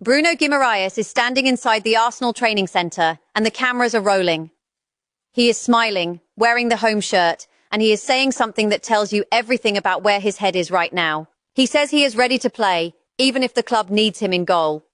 Bruno Gimmeas is standing inside the Arsenal training centre, and the cameras are rolling. He is smiling, wearing the home shirt, and he is saying something that tells you everything about where his head is right now. He says he is ready to play, even if the club needs him in goal.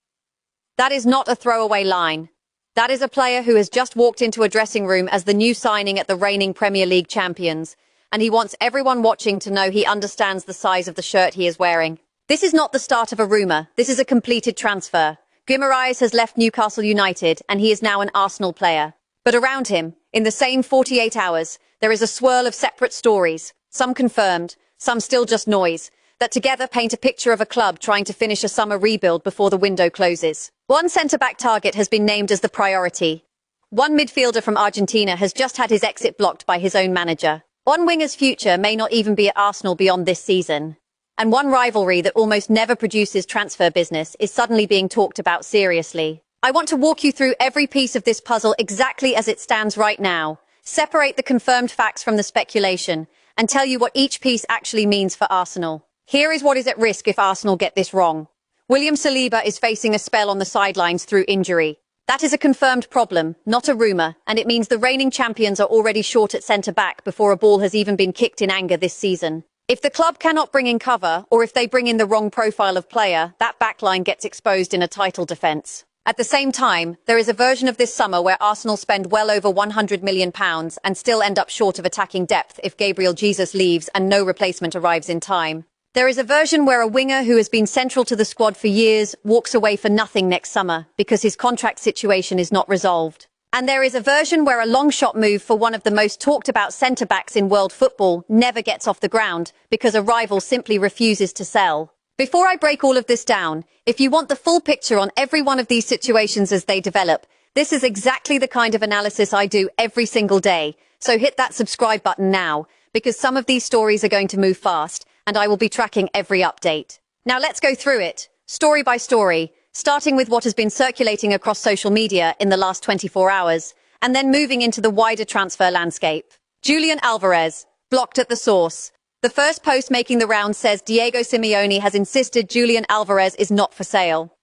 That is not a throwaway line. That is a player who has just walked into a dressing room as the new signing at the reigning Premier League champions, and he wants everyone watching to know he understands the size of the shirt he is wearing. This is not the start of a rumour, this is a completed transfer. Gimmeas has left Newcastle United, and he is now an Arsenal player. But around him, in the same 48 hours, there is a swirl of separate stories, some confirmed, some still just noise, that together paint a picture of a club trying to finish a summer rebuild before the window closes. One centre-back target has been named as the priority. One midfielder from Argentina has just had his exit blocked by his own manager. One winger's future may not even be at Arsenal beyond this season. And one rivalry that almost never produces transfer business is suddenly being talked about seriously. I want to walk you through every piece of this puzzle exactly as it stands right now, separate the confirmed facts from the speculation, and tell you what each piece actually means for Arsenal. Here is what is at risk if Arsenal get this wrong. William Saliba is facing a spell on the sidelines through injury. That is a confirmed problem, not a rumour, and it means the reigning champions are already short at centre-back before a ball has even been kicked in anger this season. If the club cannot bring in cover, or if they bring in the wrong profile of player, that backline gets exposed in a title defence. At the same time, there is a version of this summer where Arsenal spend well over £100 million and still end up short of attacking depth if Gabriel Jesus leaves and no replacement arrives in time. There is a version where a winger who has been central to the squad for years walks away for nothing next summer because his contract situation is not resolved. And there is a version where a long-shot move for one of the most talked-about centre-backs in world football never gets off the ground because a rival simply refuses to sell. Before I break all of this down, if you want the full picture on every one of these situations as they develop, this is exactly the kind of analysis I do every single day. So hit that subscribe button now, because some of these stories are going to move fast, and I will be tracking every update. Now let's go through it, story by story, starting with what has been circulating across social media in the last 24 hours, and then moving into the wider transfer landscape. Julian Alvarez, blocked at the source. The first post making the round says Diego Simeone has insisted Julian Alvarez is not for sale.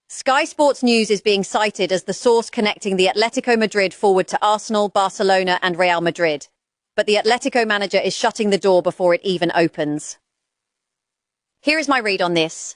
Sky Sports News is being cited as the source connecting the Atletico Madrid forward to Arsenal, Barcelona and Real Madrid. But the Atletico manager is shutting the door before it even opens. Here is my read on this.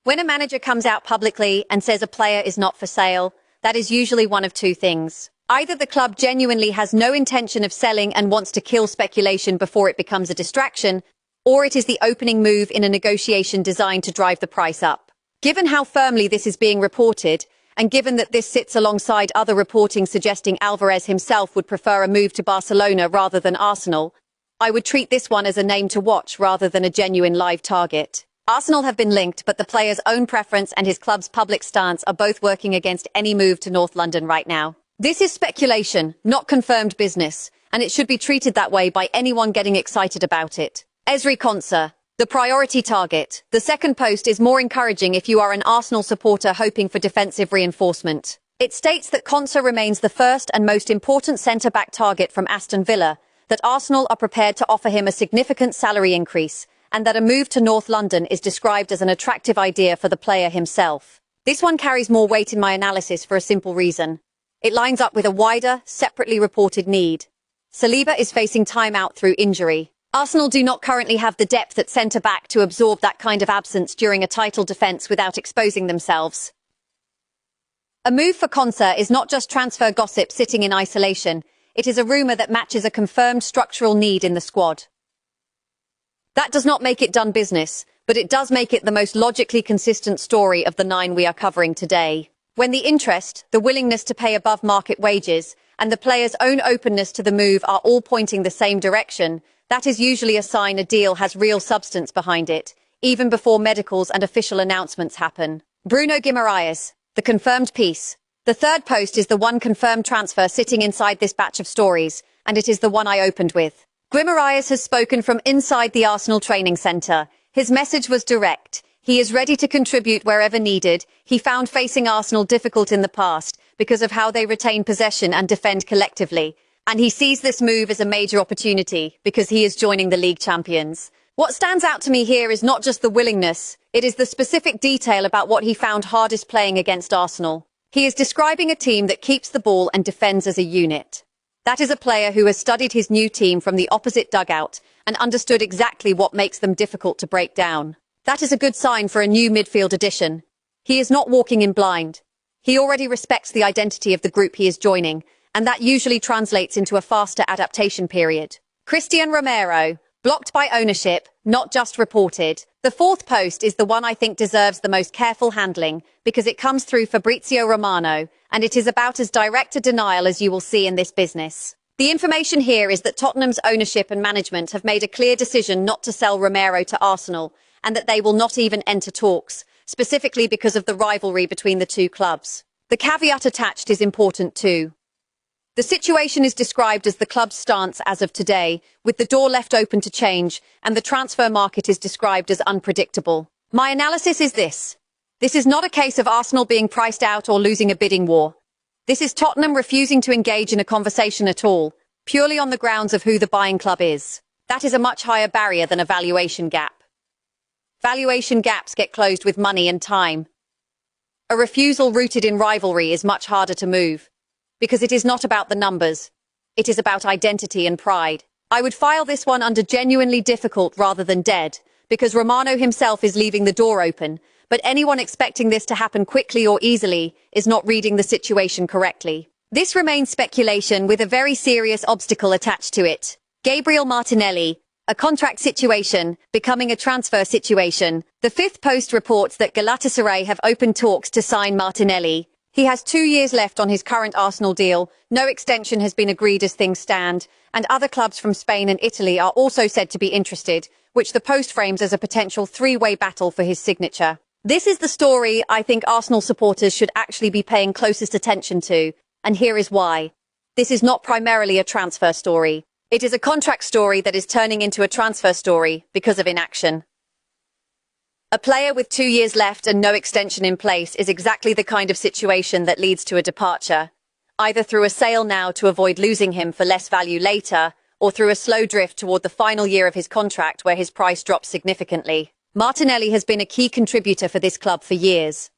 When a manager comes out publicly and says a player is not for sale, that is usually one of two things. Either the club genuinely has no intention of selling and wants to kill speculation before it becomes a distraction, or it is the opening move in a negotiation designed to drive the price up. Given how firmly this is being reported, and given that this sits alongside other reporting suggesting Alvarez himself would prefer a move to Barcelona rather than Arsenal, I would treat this one as a name to watch rather than a genuine live target. Arsenal have been linked, but the player's own preference and his club's public stance are both working against any move to North London right now. This is speculation, not confirmed business, and it should be treated that way by anyone getting excited about it. Ezri Konsa, the priority target. The second post is more encouraging if you are an Arsenal supporter hoping for defensive reinforcement. It states that Konsa remains the first and most important centre-back target from Aston Villa, that Arsenal are prepared to offer him a significant salary increase, and that a move to North London is described as an attractive idea for the player himself. This one carries more weight in my analysis for a simple reason. It lines up with a wider, separately reported need. Saliba is facing time out through injury. Arsenal do not currently have the depth at centre-back to absorb that kind of absence during a title defence without exposing themselves. A move for Konsa is not just transfer gossip sitting in isolation, it is a rumour that matches a confirmed structural need in the squad. That does not make it done business, but it does make it the most logically consistent story of the 9 we are covering today. When the interest, the willingness to pay above market wages, and the player's own openness to the move are all pointing the same direction, that is usually a sign a deal has real substance behind it, even before medicals and official announcements happen. Bruno Gimmeas, the confirmed piece. The third post is the one confirmed transfer sitting inside this batch of stories, and it is the one I opened with. Gimmeas has spoken from inside the Arsenal training centre. His message was direct. He is ready to contribute wherever needed. He found facing Arsenal difficult in the past because of how they retain possession and defend collectively. And he sees this move as a major opportunity because he is joining the league champions. What stands out to me here is not just the willingness, it is the specific detail about what he found hardest playing against Arsenal. He is describing a team that keeps the ball and defends as a unit. That is a player who has studied his new team from the opposite dugout and understood exactly what makes them difficult to break down. That is a good sign for a new midfield addition. He is not walking in blind. He already respects the identity of the group he is joining, and that usually translates into a faster adaptation period. Cristian Romero, blocked by ownership, not just reported. The fourth post is the one I think deserves the most careful handling because it comes through Fabrizio Romano, and it is about as direct a denial as you will see in this business. The information here is that Tottenham's ownership and management have made a clear decision not to sell Romero to Arsenal, and that they will not even enter talks, specifically because of the rivalry between the two clubs. The caveat attached is important too. The situation is described as the club's stance as of today, with the door left open to change, and the transfer market is described as unpredictable. My analysis is this. This is not a case of Arsenal being priced out or losing a bidding war. This is Tottenham refusing to engage in a conversation at all, purely on the grounds of who the buying club is. That is a much higher barrier than a valuation gap. Valuation gaps get closed with money and time. A refusal rooted in rivalry is much harder to move. Because it is not about the numbers. It is about identity and pride. I would file this one under genuinely difficult rather than dead, because Romano himself is leaving the door open, but anyone expecting this to happen quickly or easily is not reading the situation correctly. This remains speculation with a very serious obstacle attached to it. Gabriel Martinelli, a contract situation, becoming a transfer situation. The fifth post reports that Galatasaray have opened talks to sign Martinelli. He has 2 years left on his current Arsenal deal, no extension has been agreed as things stand, and other clubs from Spain and Italy are also said to be interested, which the Post frames as a potential three-way battle for his signature. This is the story I think Arsenal supporters should actually be paying closest attention to, and here is why. This is not primarily a transfer story. It is a contract story that is turning into a transfer story because of inaction. A player with 2 years left and no extension in place is exactly the kind of situation that leads to a departure, either through a sale now to avoid losing him for less value later, or through a slow drift toward the final year of his contract where his price drops significantly. Martinelli has been a key contributor for this club for years.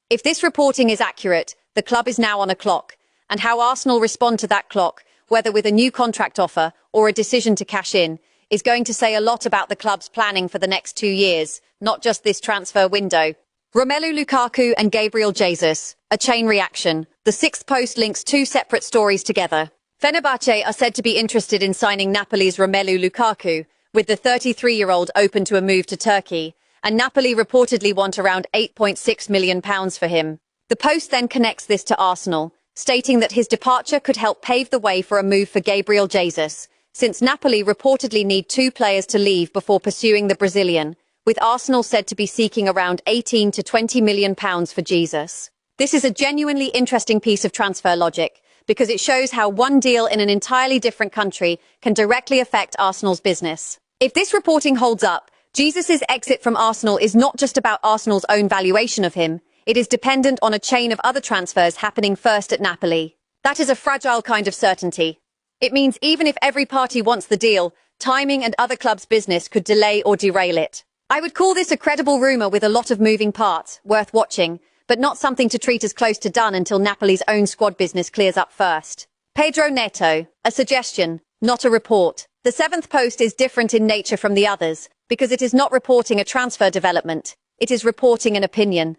If this reporting is accurate, the club is now on a clock, and how Arsenal respond to that clock, whether with a new contract offer or a decision to cash in, is going to say a lot about the club's planning for the next 2 years, not just this transfer window. Romelu Lukaku and Gabriel Jesus, a chain reaction. The sixth post links two separate stories together. Fenerbahce are said to be interested in signing Napoli's Romelu Lukaku, with the 33-year-old open to a move to Turkey, and Napoli reportedly want around £8.6 million for him. The post then connects this to Arsenal, stating that his departure could help pave the way for a move for Gabriel Jesus, since Napoli reportedly need 2 players to leave before pursuing the Brazilian, with Arsenal said to be seeking around £18 to £20 million for Jesus. This is a genuinely interesting piece of transfer logic, because it shows how one deal in an entirely different country can directly affect Arsenal's business. If this reporting holds up, Jesus' exit from Arsenal is not just about Arsenal's own valuation of him, it is dependent on a chain of other transfers happening first at Napoli. That is a fragile kind of certainty. It means even if every party wants the deal, timing and other clubs' business could delay or derail it. I would call this a credible rumour with a lot of moving parts, worth watching, but not something to treat as close to done until Napoli's own squad business clears up first. Pedro Neto, a suggestion, not a report. The seventh post is different in nature from the others, because it is not reporting a transfer development, it is reporting an opinion.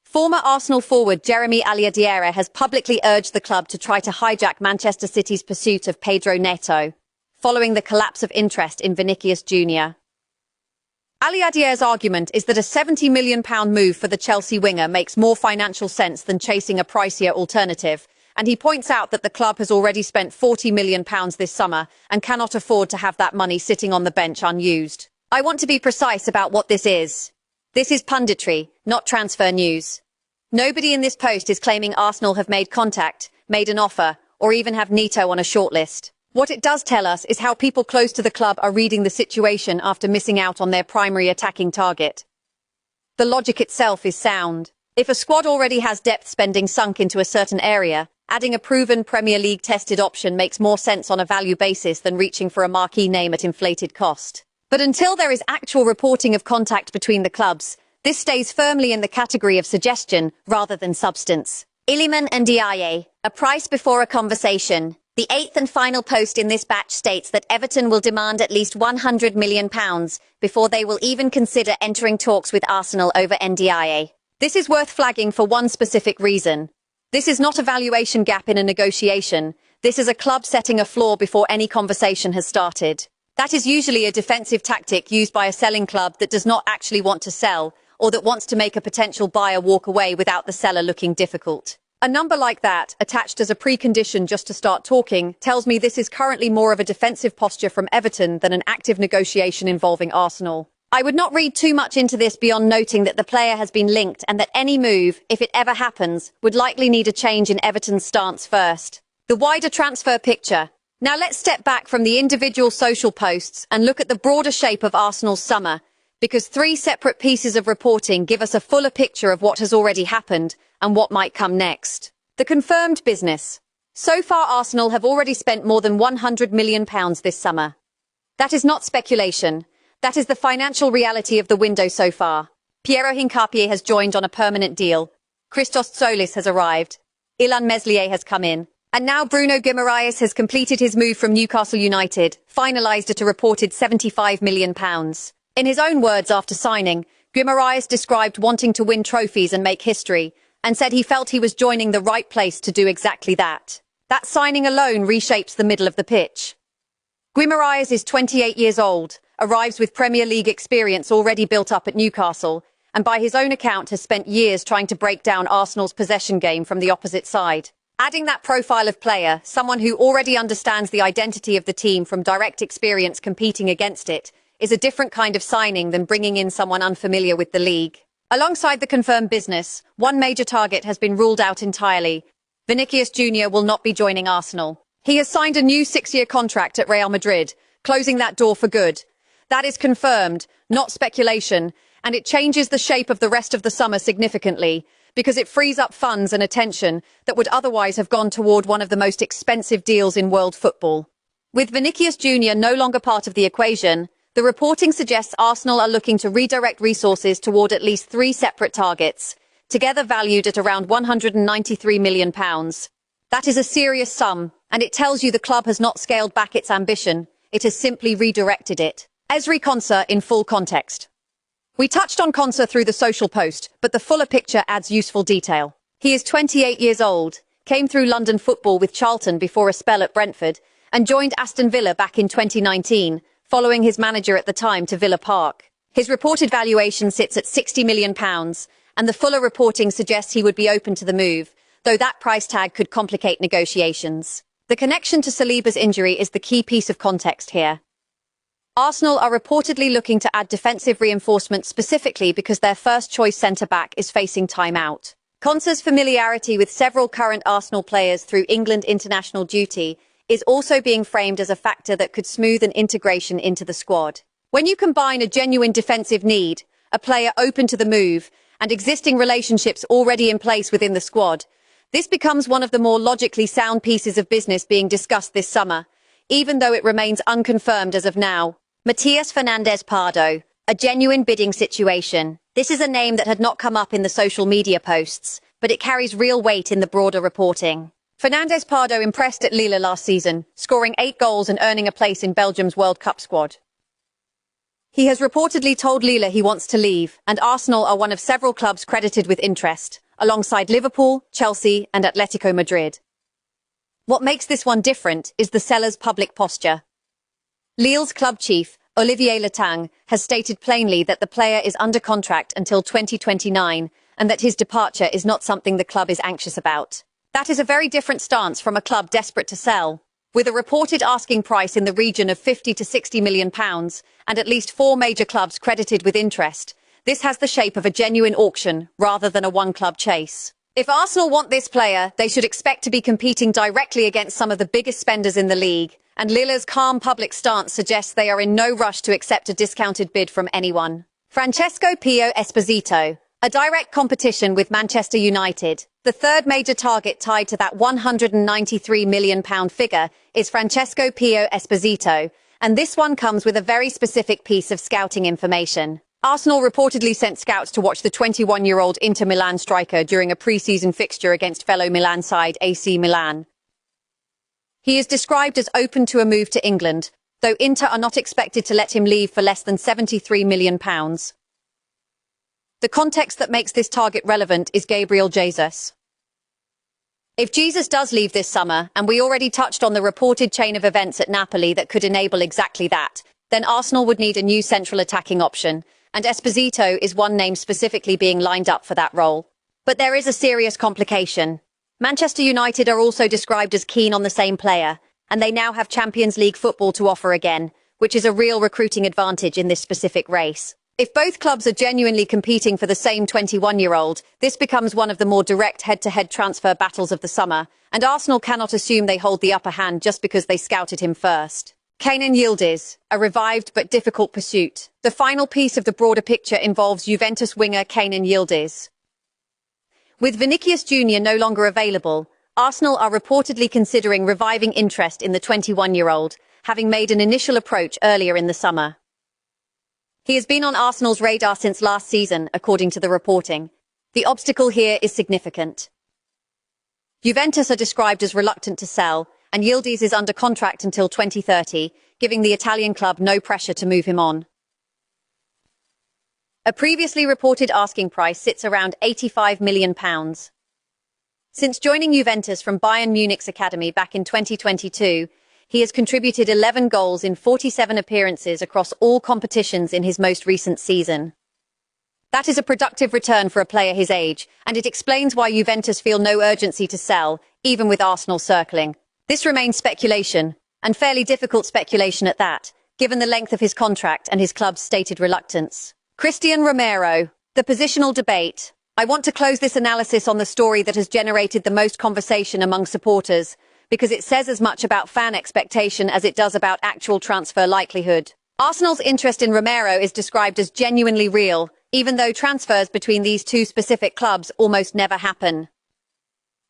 Former Arsenal forward Jeremy Ndiaye has publicly urged the club to try to hijack Manchester City's pursuit of Pedro Neto, following the collapse of interest in Vinicius Jr. Ndiaye's argument is that a £70 million move for the Chelsea winger makes more financial sense than chasing a pricier alternative, and he points out that the club has already spent £40 million this summer and cannot afford to have that money sitting on the bench unused. I want to be precise about what this is. This is punditry, not transfer news. Nobody in this post is claiming Arsenal have made contact, made an offer, or even have Neto on a shortlist. What it does tell us is how people close to the club are reading the situation after missing out on their primary attacking target. The logic itself is sound. If a squad already has depth spending sunk into a certain area, adding a proven Premier League tested option makes more sense on a value basis than reaching for a marquee name at inflated cost. But until there is actual reporting of contact between the clubs, this stays firmly in the category of suggestion rather than substance. Iliman and Ndiaye, a price before a conversation. The eighth and final post in this batch states that Everton will demand at least £100 million before they will even consider entering talks with Arsenal over Ndiaye. This is worth flagging for one specific reason. This is not a valuation gap in a negotiation. This is a club setting a floor before any conversation has started. That is usually a defensive tactic used by a selling club that does not actually want to sell, or that wants to make a potential buyer walk away without the seller looking difficult. A number like that, attached as a precondition just to start talking, tells me this is currently more of a defensive posture from Everton than an active negotiation involving Arsenal. I would not read too much into this beyond noting that the player has been linked and that any move, if it ever happens, would likely need a change in Everton's stance first. The wider transfer picture. Now let's step back from the individual social posts and look at the broader shape of Arsenal's summer, because three separate pieces of reporting give us a fuller picture of what has already happened and what might come next. The confirmed business. So far, Arsenal have already spent more than £100 million this summer. That is not speculation. That is the financial reality of the window so far. Piero Hincapié has joined on a permanent deal. Christos Solis has arrived. Illan Meslier has come in. And now Bruno Gimmeas has completed his move from Newcastle United, finalised at a reported £75 million. In his own words after signing, Gimmeas described wanting to win trophies and make history, and said he felt he was joining the right place to do exactly that. That signing alone reshapes the middle of the pitch. Gimmeas is 28 years old, arrives with Premier League experience already built up at Newcastle, and by his own account has spent years trying to break down Arsenal's possession game from the opposite side. Adding that profile of player, someone who already understands the identity of the team from direct experience competing against it, is a different kind of signing than bringing in someone unfamiliar with the league. Alongside the confirmed business, one major target has been ruled out entirely. Vinicius Jr. will not be joining Arsenal. He has signed a new 6-year contract at Real Madrid, closing that door for good. That is confirmed, not speculation, and it changes the shape of the rest of the summer significantly, because it frees up funds and attention that would otherwise have gone toward one of the most expensive deals in world football. With Vinicius Jr. no longer part of the equation, the reporting suggests Arsenal are looking to redirect resources toward at least 3 separate targets, together valued at around £193 million. That is a serious sum, and it tells you the club has not scaled back its ambition, it has simply redirected it. Ezri Konsa in full context. We touched on Konsa through the social post, but the fuller picture adds useful detail. He is 28 years old, came through London football with Charlton before a spell at Brentford, and joined Aston Villa back in 2019, following his manager at the time to Villa Park. His reported valuation sits at £60 million, and the fuller reporting suggests he would be open to the move, though that price tag could complicate negotiations. The connection to Saliba's injury is the key piece of context here. Arsenal are reportedly looking to add defensive reinforcement specifically because their first-choice centre-back is facing time-out. Konsa's familiarity with several current Arsenal players through England international duty is also being framed as a factor that could smooth an integration into the squad. When you combine a genuine defensive need, a player open to the move, and existing relationships already in place within the squad, this becomes one of the more logically sound pieces of business being discussed this summer, even though it remains unconfirmed as of now. Matías Fernandez Pardo, a genuine bidding situation. This is a name that had not come up in the social media posts, but it carries real weight in the broader reporting. Fernandez Pardo impressed at Lille last season, scoring 8 goals and earning a place in Belgium's World Cup squad. He has reportedly told Lille he wants to leave, and Arsenal are one of several clubs credited with interest, alongside Liverpool, Chelsea and Atletico Madrid. What makes this one different is the seller's public posture. Lille's club chief, Olivier Letang, has stated plainly that the player is under contract until 2029 and that his departure is not something the club is anxious about. That is a very different stance from a club desperate to sell. With a reported asking price in the region of £50 to £60 million and at least 4 major clubs credited with interest, this has the shape of a genuine auction rather than a one-club chase. If Arsenal want this player, they should expect to be competing directly against some of the biggest spenders in the league, and Lille's calm public stance suggests they are in no rush to accept a discounted bid from anyone. Francesco Pio Esposito, a direct competition with Manchester United. The third major target tied to that £193 million figure is Francesco Pio Esposito, And this one comes with a very specific piece of scouting information. Arsenal reportedly sent scouts to watch the 21-year-old Inter Milan striker during a pre-season fixture against fellow Milan side AC Milan. He is described as open to a move to England, though Inter are not expected to let him leave for less than £73 million. The context that makes this target relevant is Gabriel Jesus. If Jesus does leave this summer, and we already touched on the reported chain of events at Napoli that could enable exactly that, then Arsenal would need a new central attacking option, and Esposito is one name specifically being lined up for that role. But there is a serious complication. Manchester United are also described as keen on the same player, and they now have Champions League football to offer again, which is a real recruiting advantage in this specific race. If both clubs are genuinely competing for the same 21-year-old, this becomes one of the more direct head-to-head transfer battles of the summer, and Arsenal cannot assume they hold the upper hand just because they scouted him first. Yildiz, a revived but difficult pursuit. The final piece of the broader picture involves Juventus winger Yildiz. With Vinicius Jr. no longer available, Arsenal are reportedly considering reviving interest in the 21-year-old, having made an initial approach earlier in the summer. He has been on Arsenal's radar since last season, according to the reporting. The obstacle here is significant. Juventus are described as reluctant to sell, and Yildiz is under contract until 2030, giving the Italian club no pressure to move him on. A previously reported asking price sits around £85 million. Since joining Juventus from Bayern Munich's academy back in 2022, he has contributed 11 goals in 47 appearances across all competitions in his most recent season. That is a productive return for a player his age, and it explains why Juventus feel no urgency to sell, even with Arsenal circling. This remains speculation, and fairly difficult speculation at that, given the length of his contract and his club's stated reluctance. Cristian Romero, the positional debate. I want to close this analysis on the story that has generated the most conversation among supporters, because it says as much about fan expectation as it does about actual transfer likelihood. Arsenal's interest in Romero is described as genuinely real, even though transfers between these two specific clubs almost never happen.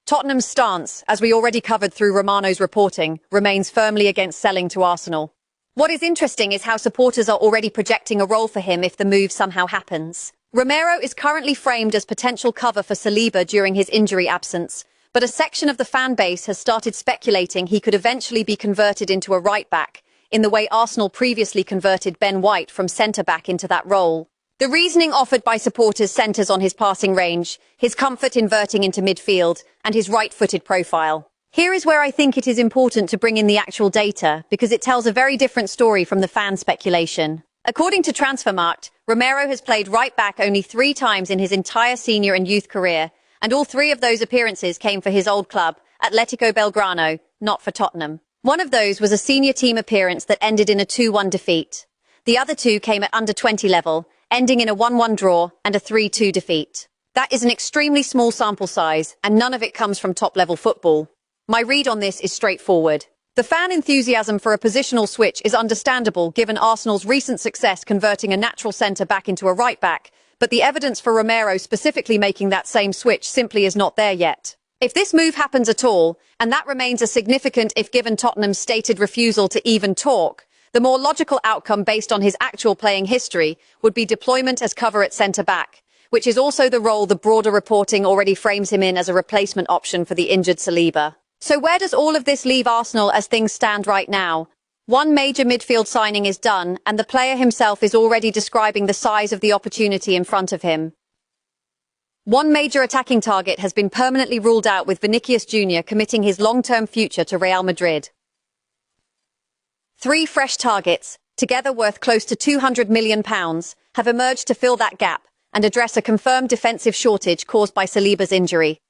Tottenham's stance, as we already covered through Romano's reporting, remains firmly against selling to Arsenal. What is interesting is how supporters are already projecting a role for him if the move somehow happens. Romero is currently framed as potential cover for Saliba during his injury absence, but a section of the fan base has started speculating he could eventually be converted into a right-back, in the way Arsenal previously converted Ben White from centre-back into that role. The reasoning offered by supporters centres on his passing range, his comfort inverting into midfield, and his right-footed profile. Here is where I think it is important to bring in the actual data, because it tells a very different story from the fan speculation. According to Transfermarkt, Romero has played right-back only 3 times in his entire senior and youth career, and all 3 of those appearances came for his old club, Atletico Belgrano, not for Tottenham. One of those was a senior team appearance that ended in a 2-1 defeat. The other 2 came at under-20 level, ending in a 1-1 draw and a 3-2 defeat. That is an extremely small sample size, and none of it comes from top-level football. My read on this is straightforward. The fan enthusiasm for a positional switch is understandable given Arsenal's recent success converting a natural centre-back into a right-back, but the evidence for Romero specifically making that same switch simply is not there yet. If this move happens at all, and that remains a significant if given Tottenham's stated refusal to even talk, the more logical outcome based on his actual playing history would be deployment as cover at centre-back, which is also the role the broader reporting already frames him in as a replacement option for the injured Saliba. So where does all of this leave Arsenal as things stand right now? One major midfield signing is done, and the player himself is already describing the size of the opportunity in front of him. One major attacking target has been permanently ruled out, with Vinicius Jr. committing his long-term future to Real Madrid. 3 fresh targets, together worth close to £200 million, have emerged to fill that gap and address a confirmed defensive shortage caused by Saliba's injury.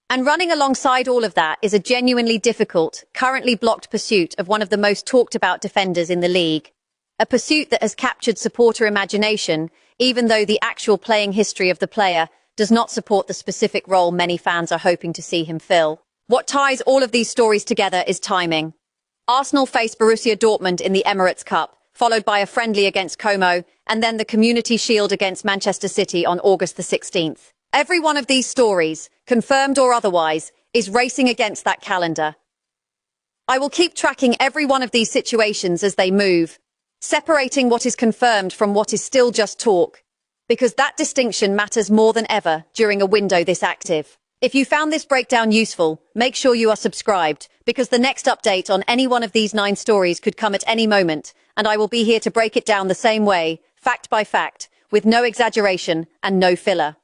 And running alongside all of that is a genuinely difficult, currently blocked pursuit of one of the most talked about defenders in the league. A pursuit that has captured supporter imagination, even though the actual playing history of the player does not support the specific role many fans are hoping to see him fill. What ties all of these stories together is timing. Arsenal face Borussia Dortmund in the Emirates Cup, followed by a friendly against Como, and then the Community Shield against Manchester City on August the 16th. Every one of these stories, confirmed or otherwise, is racing against that calendar. I will keep tracking every one of these situations as they move, separating what is confirmed from what is still just talk, because that distinction matters more than ever during a window this active. If you found this breakdown useful, make sure you are subscribed, because the next update on any one of these 9 stories could come at any moment, and I will be here to break it down the same way, fact by fact, with no exaggeration and no filler.